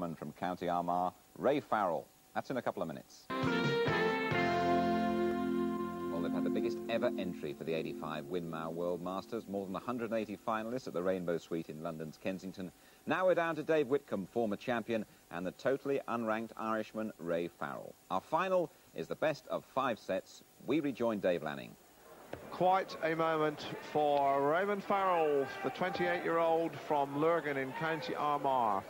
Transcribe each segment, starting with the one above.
From County Armagh, Ray Farrell. That's in a couple of minutes. Well, they've had the biggest ever entry for the 85 Winmau World Masters. More than 180 finalists at the Rainbow Suite in London's Kensington. Now we're down to Dave Whitcombe, former champion, and the totally unranked Irishman, Ray Farrell. Our final is the best of 5 sets. We rejoin Dave Lanning. Quite a moment for Raymond Farrell, the 28-year-old from Lurgan in County Armagh,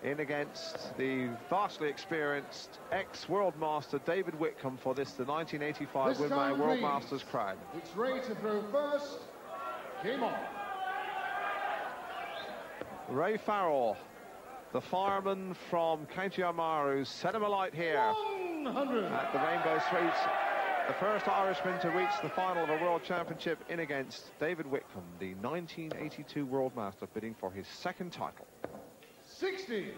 in against the vastly experienced ex-World Master David Whitcombe for the 1985 Winmau World Masters crown. It's Ray to throw first. Game on. Ray Farrell, the fireman from County Armagh, who set him alight here 100. at the Rainbow Suite. The first Irishman to reach the final of a World Championship, in against David Whitcombe, the 1982 World Master, bidding for his second title. 60.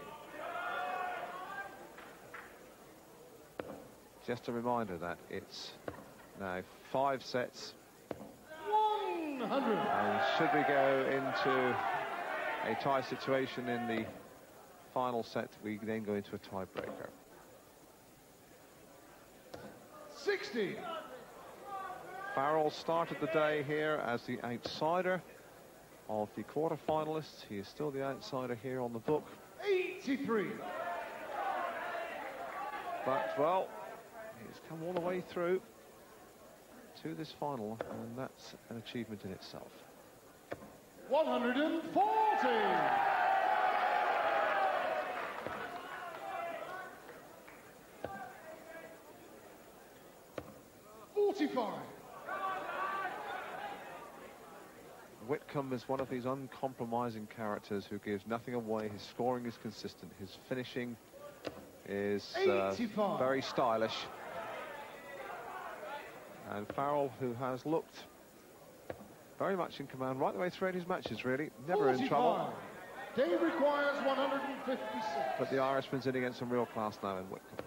Just a reminder that it's now 5 sets. 100. And should we go into a tie situation in the final set, we then go into a tiebreaker. 60. Farrell started the day here as the outsider of the quarter-finalists. He is still the outsider here on the book. 83. But, well, he's come all the way through to this final, and that's an achievement in itself. 140. 45. Whitcombe is one of these uncompromising characters who gives nothing away. His scoring is consistent. His finishing is very stylish. And Farrell, who has looked very much in command right the way throughout his matches, really. Never 45. in trouble. Dave requires 156. But the Irishman's in against some real class now in Whitcombe.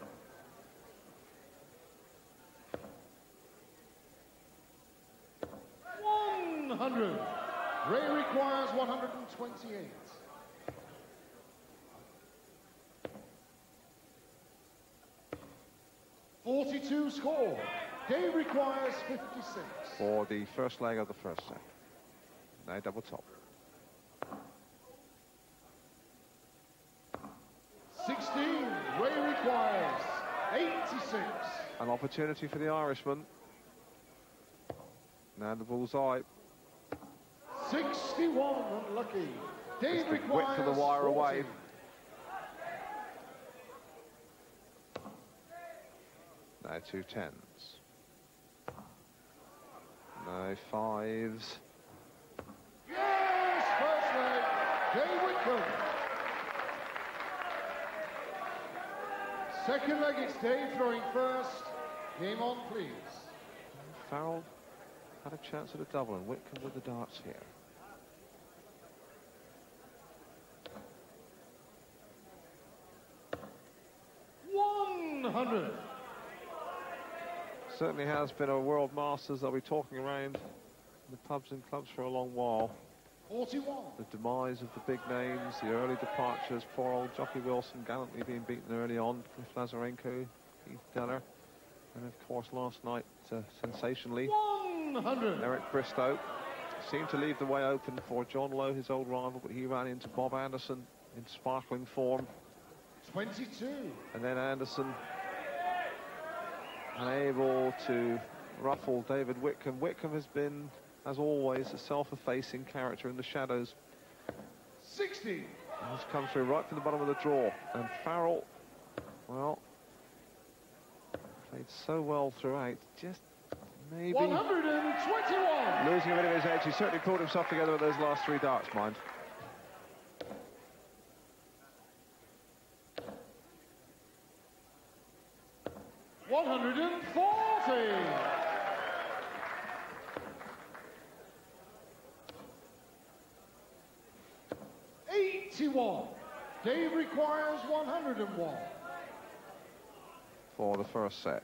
Ray requires 128. .42 score. Dave requires 56. For the first leg of the first set. Now double top. 16. Ray requires 86. An opportunity for the Irishman. Now the bullseye. 61, unlucky. Dave requires Whip to the wire 40. away. Now 2 10s. No 5s. Yes, first leg, Dave Whitcombe. Second leg, it's Dave throwing first. Game on, please. Farrell had a chance at a double, and Whitcombe with the darts here. Certainly has been a World Masters. They'll be talking around the pubs and clubs for a long while. 41. The demise of the big names, the early departures, poor old Jockey Wilson gallantly being beaten early on, Cliff Lazarenko, Keith Deller, and of course last night, sensationally, 100. Eric Bristow seemed to leave the way open for John Lowe, his old rival, but he ran into Bob Anderson in sparkling form. 22. And then Anderson unable to ruffle David Whitcombe. Whitcombe has been, as always, a self-effacing character in the shadows. 60. He's come through right from the bottom of the draw. And Farrell, well, played so well throughout, just maybe 121. losing a bit of his edge. He certainly pulled himself together with those last 3 darts, mind. Dave requires 101. For the first set.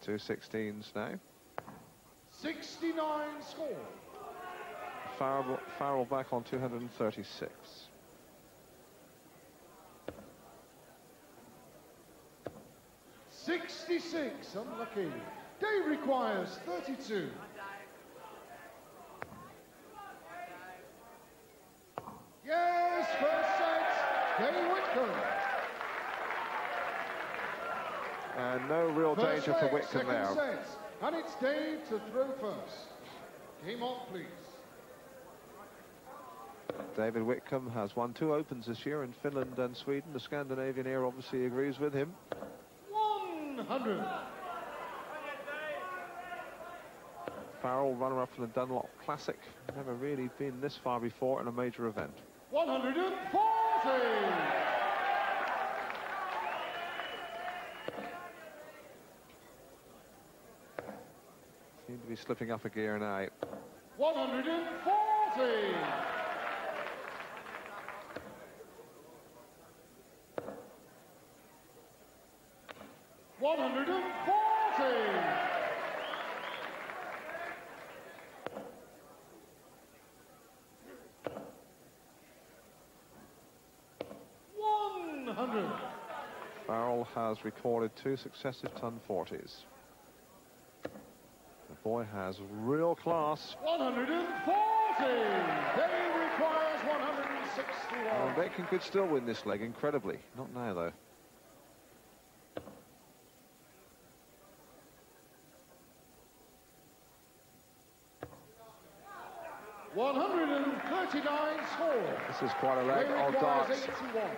2 16s now. 69 score. Farrell back on 236. $66, unlucky. Dave requires 32. Yes, first set, Dave Whitcombe. And no real First danger for leg, Whitcombe second now. set. And it's Dave to throw first. Game on, please. David Whitcombe has won 2 opens this year in Finland and Sweden. The Scandinavian air obviously agrees with him. 100. Farrell, runner-up for the Dunlop Classic. Never really been this far before in a major event. 140. Seem to be slipping up a gear now. 140. 140. 100. Farrell has recorded 2 successive ton 40s. The boy has real class. 140. Dave requires 161. And Whitcombe could still win this leg, incredibly. Not now, though. $139 score. This is quite a leg of darts. 81.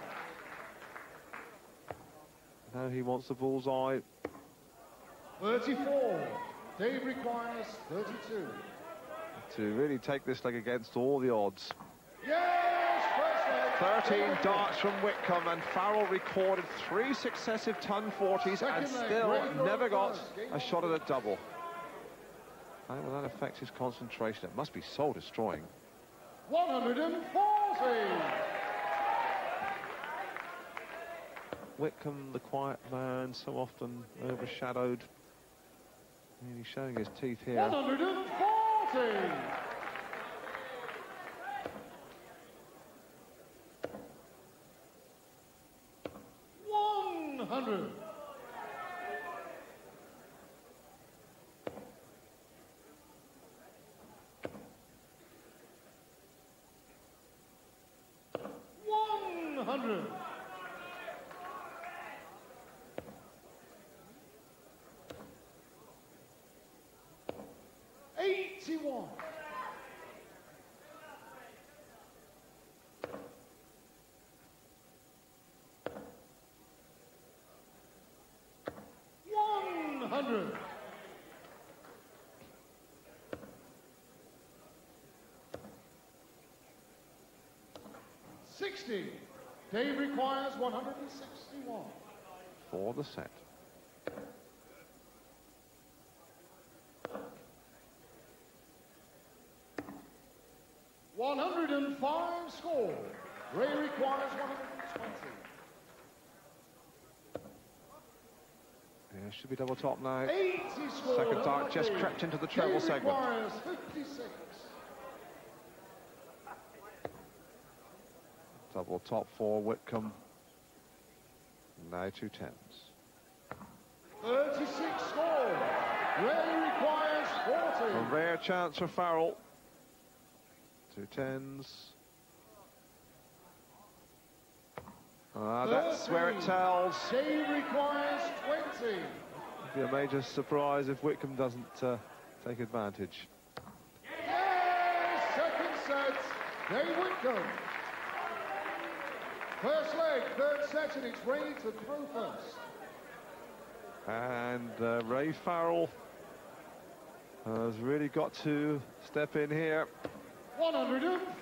Now he wants the bullseye. 34. Dave requires 32. To really take this leg against all the odds. Yes, first leg. 13 darts from Whitcombe, and Farrell recorded 3 successive ton 40s and Second leg, still Ray never got first. Game a shot at a double. How will that affect his concentration? It must be soul destroying. 140. Whitcombe, the quiet man, so often overshadowed. Really showing his teeth here. 140. 100. 100. 81. 100. 60. Dave requires 161. For the set. $105 score. Ray requires 120. Yeah, should be double top now. 80 score. Second dart just unlucky. crept into the treble Dave segment. requires 56. Double top for Whitcombe. Now 2 10s. 36 score. Ray requires 40. A rare chance for Farrell. 2 10s. That's where it tells. Dave requires 20. It'd be a major surprise if Whitcombe doesn't take advantage. Yes, second set. Dave Whitcombe. First leg, third set, and it's Ray to throw first. And Ray Farrell has really got to step in here. 140.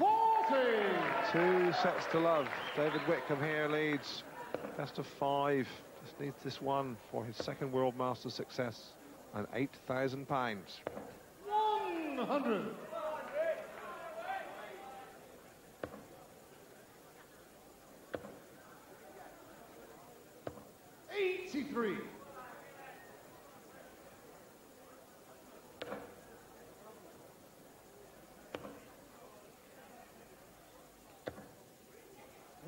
2 sets to love. David Whitcombe here leads. Best of 5. Just needs this one for his second World Masters success and £8,000. 100. 83. 100.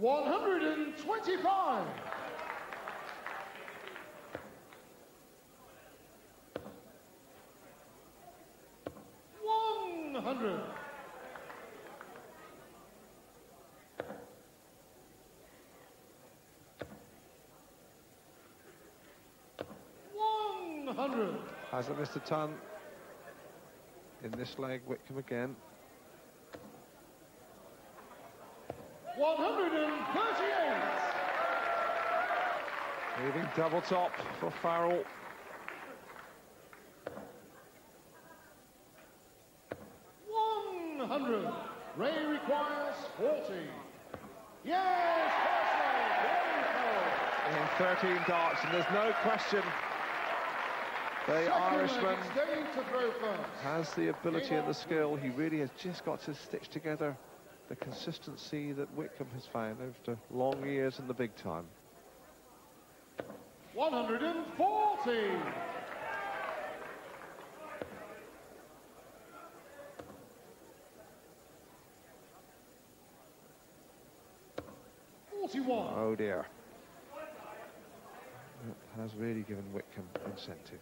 125. 100. 100. Hasn't missed a ton in this leg. Whitcombe again. 138. Moving double top for Farrell. 100. Ray requires 40. Yes, first leg, In 13 darts, and there's no question the Irishman has the ability and the skill. He really has just got to stitch together the consistency that Whitcombe has found after long years in the big time. 140. 41. Oh dear. That has really given Whitcombe incentive.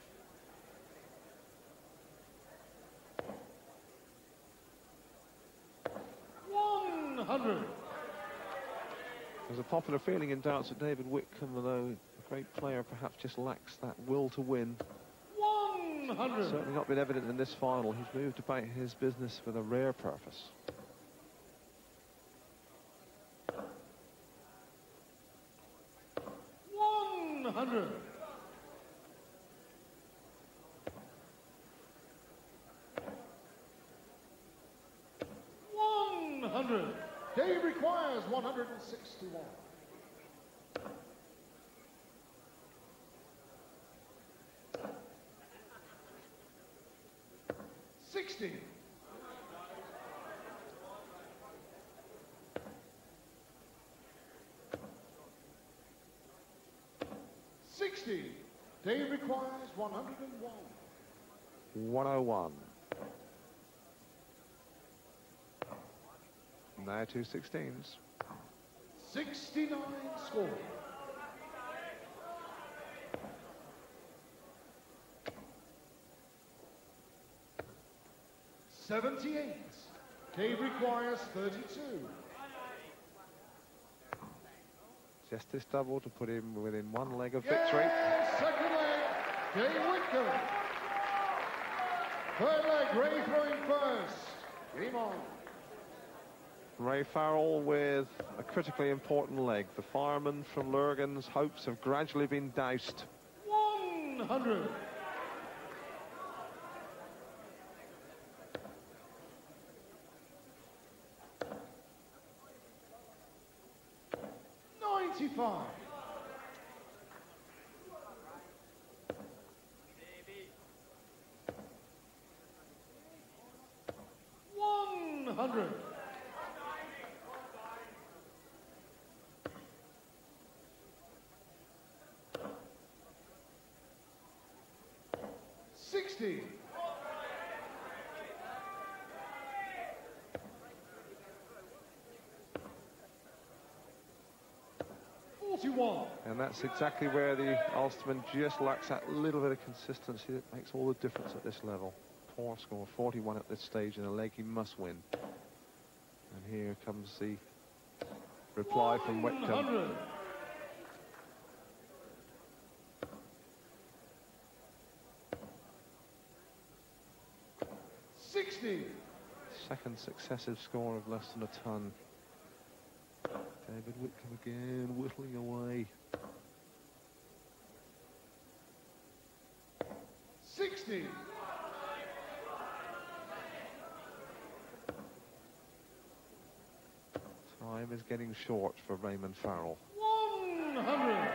There's a popular feeling in darts that David Whitcombe, although a great player, perhaps just lacks that will to win. 100. Certainly not been evident in this final. He's moved about his business with a rare purpose. 100. 100. Dave requires 161. 60. 60. Dave requires 101. 101. Now 2 16s. 69 score. 78. Dave requires 32. Just this double to put him within one leg of victory. Yes, second leg, Dave Whitcombe. Third leg, Ray throwing first. Game on. Ray Farrell with a critically important leg. The fireman from Lurgan's hopes have gradually been doused. 100. 95. 100. 60. 41. And that's exactly where the Ulsterman just lacks that little bit of consistency that makes all the difference at this level. Poor score, 41 at this stage, and a leg he must win. And here comes the reply from Whitcombe. 100. 60. Second successive score of less than a ton. David Whitcombe again, whittling away. 60. 'Time is getting short for Raymond Farrell. 100.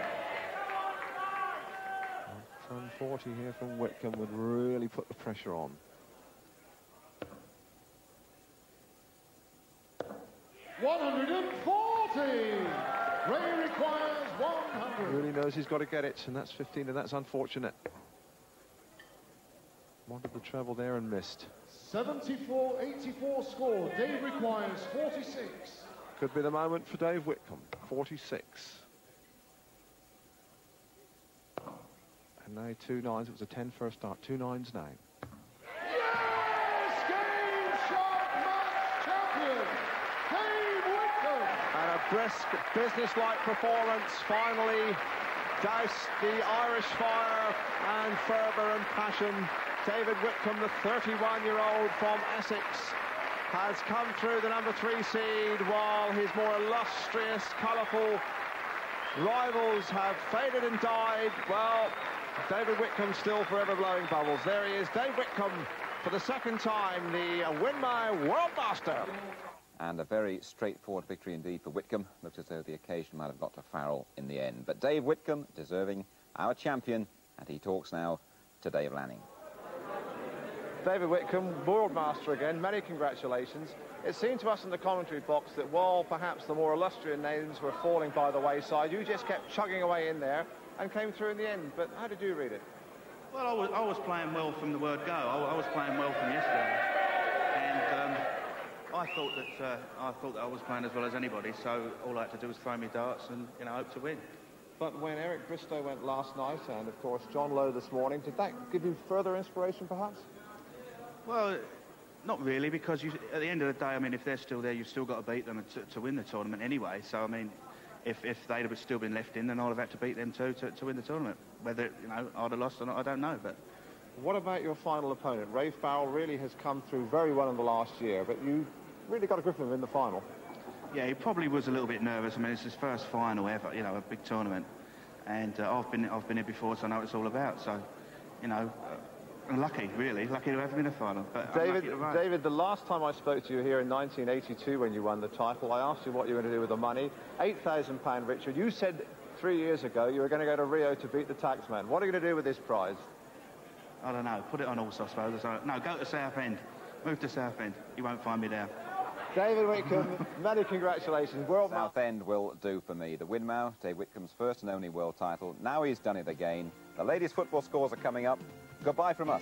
140 here from Whitcombe would really put the pressure on. 140. Ray requires 100. Really knows he's got to get it, and that's 15, and that's unfortunate. Wanted the treble there and missed. 74-84 score. Dave requires 46. Could be the moment for Dave Whitcombe, 46. And now 2 nines. It was a 10 first start. 2 nines now. Yes! Game shot match champion, Dave Whitcombe. And a brisk, business-like performance finally doused the Irish fire and fervour and passion. David Whitcombe, the 31-year-old from Essex, has come through the number 3 seed, while his more illustrious, colourful rivals have faded and died. Well, David Whitcombe still forever blowing bubbles. There he is, Dave Whitcombe, for the second time, the Winmau World Master. And a very straightforward victory indeed for Whitcombe. Looks as though the occasion might have got to Farrell in the end. But Dave Whitcombe, deserving our champion, and he talks now to Dave Lanning. David Whitcombe, World Master again, many congratulations. It seemed to us in the commentary box that while perhaps the more illustrious names were falling by the wayside, you just kept chugging away in there and came through in the end. But how did you read it? Well, I was playing well from the word go. I was playing well from yesterday, and I thought that I was playing as well as anybody. So all I had to do was throw me darts and hope to win. But when Eric Bristow went last night, and of course John Lowe this morning, did that give you further inspiration, perhaps? Well, not really, because at the end of the day, I mean, if they're still there, you've still got to beat them to win the tournament anyway. So I mean, if they'd have still been left in, then I'd have had to beat them too to win the tournament. Whether I'd have lost or not, I don't know. But what about your final opponent? Ray Farrell really has come through very well in the last year, but you really got a grip of him in the final. Yeah, he probably was a little bit nervous. I mean, it's his first final ever, a big tournament, and I've been here before, so I know what it's all about. So, lucky to have him in a final. But David, the last time I spoke to you here in 1982 when you won the title, I asked you what you were going to do with the money. £8,000, Richard. You said 3 years ago you were going to go to Rio to beat the taxman. What are you going to do with this prize? I don't know. Put it on horse, I suppose. No, go to Southend. Move to Southend. You won't find me there. David Whitcombe, many congratulations. Southend will do for me. The Winmau, Dave Whitcombe's first and only world title. Now he's done it again. The ladies' football scores are coming up. Goodbye from us.